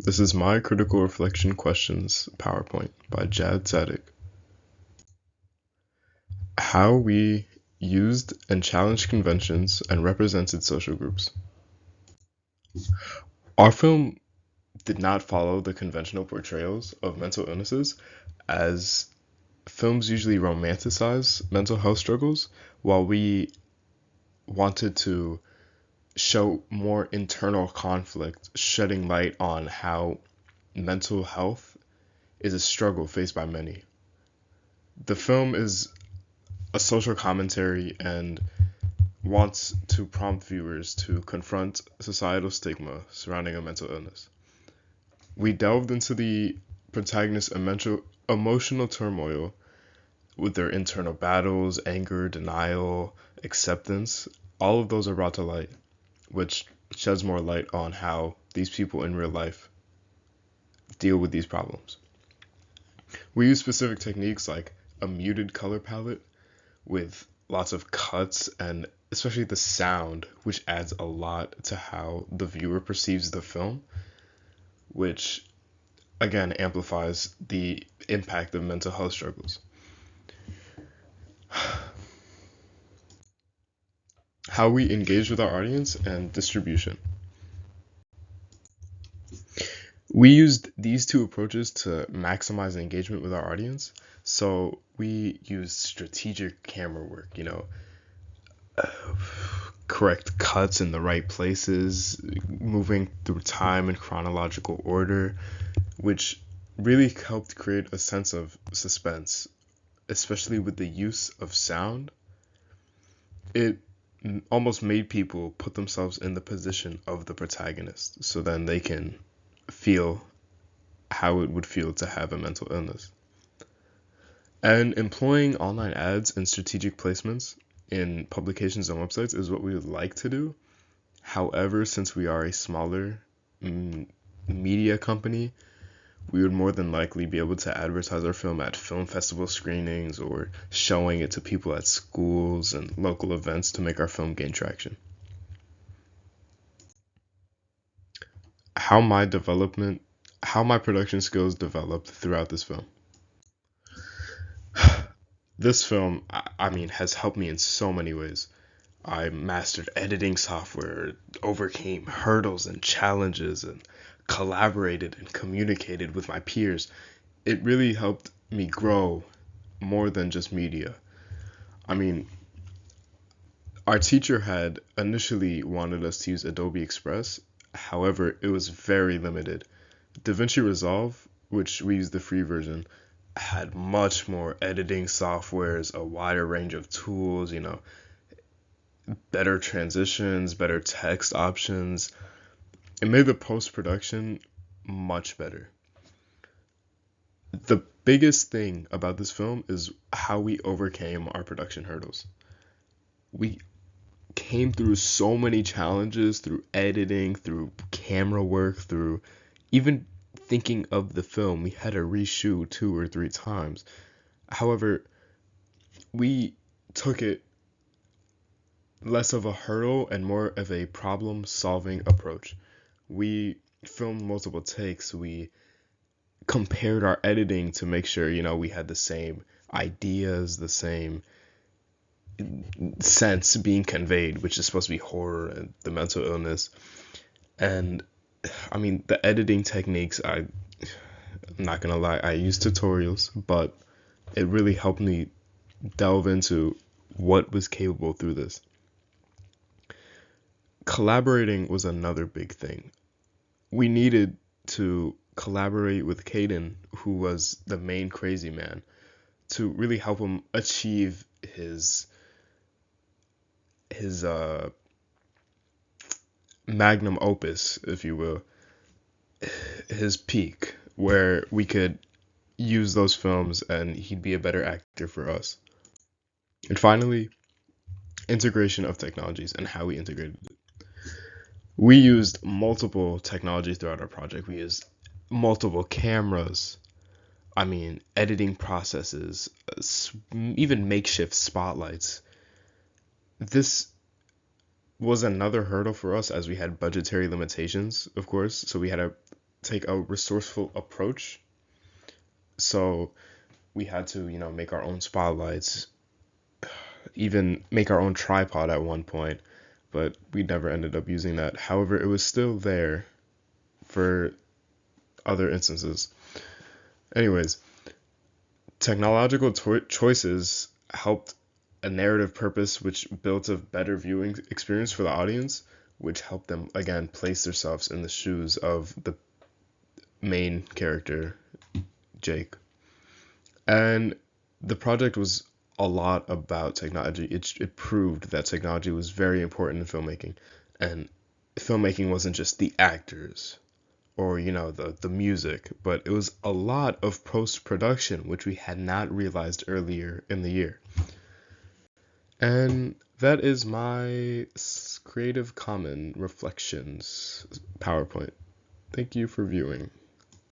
This is my Critical Reflection Questions PowerPoint by Jad Zadig. How we used and challenged conventions and represented social groups. Our film did not follow the conventional portrayals of mental illnesses, as films usually romanticize mental health struggles, while we wanted to show more internal conflict, shedding light on how mental health is a struggle faced by many. The film is a social commentary and wants to prompt viewers to confront societal stigma surrounding a mental illness. We delved into the protagonist's emotional turmoil with their internal battles, anger, denial, acceptance. All of those are brought to light, which sheds more light on how these people in real life deal with these problems. We use specific techniques like a muted color palette with lots of cuts and especially the sound, which adds a lot to how the viewer perceives the film, which again amplifies the impact of mental health struggles. How we engage with our audience and distribution. We used these two approaches to maximize engagement with our audience. So we used strategic camera work, correct cuts in the right places, moving through time in chronological order, which really helped create a sense of suspense, especially with the use of sound. It almost made people put themselves in the position of the protagonist so then they can feel how it would feel to have a mental illness. And employing online ads and strategic placements in publications and websites is what we would like to do. However, since we are a smaller media company, we would more than likely be able to advertise our film at film festival screenings or showing it to people at schools and local events to make our film gain traction. How my development, how my production skills developed throughout this film. This film, has helped me in so many ways. I mastered editing software, overcame hurdles and challenges, and collaborated and communicated with my peers. It really helped me grow more than just media. I mean, our teacher had initially wanted us to use Adobe Express, however, it was very limited. DaVinci Resolve, which we use the free version, had much more editing softwares, a wider range of tools, better transitions, better text options. It made the post production much better. The biggest thing about this film is how we overcame our production hurdles. We came through so many challenges through editing, through camera work, through even thinking of the film. We had to reshoot 2 or 3 times. However, we took it less of a hurdle and more of a problem solving approach. We filmed multiple takes. We compared our editing to make sure, we had the same ideas, the same sense being conveyed, which is supposed to be horror and the mental illness. And the editing techniques, I'm not gonna lie, I use tutorials, but it really helped me delve into what was capable through this. Collaborating was another big thing. We needed to collaborate with Caden, who was the main crazy man, to really help him achieve his magnum opus, if you will, his peak, where we could use those films and he'd be a better actor for us. And finally, integration of technologies and how we integrated it. We used multiple technologies throughout our project. We used multiple cameras, editing processes, even makeshift spotlights. This was another hurdle for us as we had budgetary limitations, of course. So we had to take a resourceful approach. So we had to, make our own spotlights, even make our own tripod at one point, but we never ended up using that. However, it was still there for other instances. Anyways, technological choices helped a narrative purpose, which built a better viewing experience for the audience, which helped them, again, place themselves in the shoes of the main character, Jake. And the project was a lot about technology. It proved that technology was very important in filmmaking. And filmmaking wasn't just the actors or, the music, but it was a lot of post production, which we had not realized earlier in the year. And that is my Creative Commons Reflections PowerPoint. Thank you for viewing.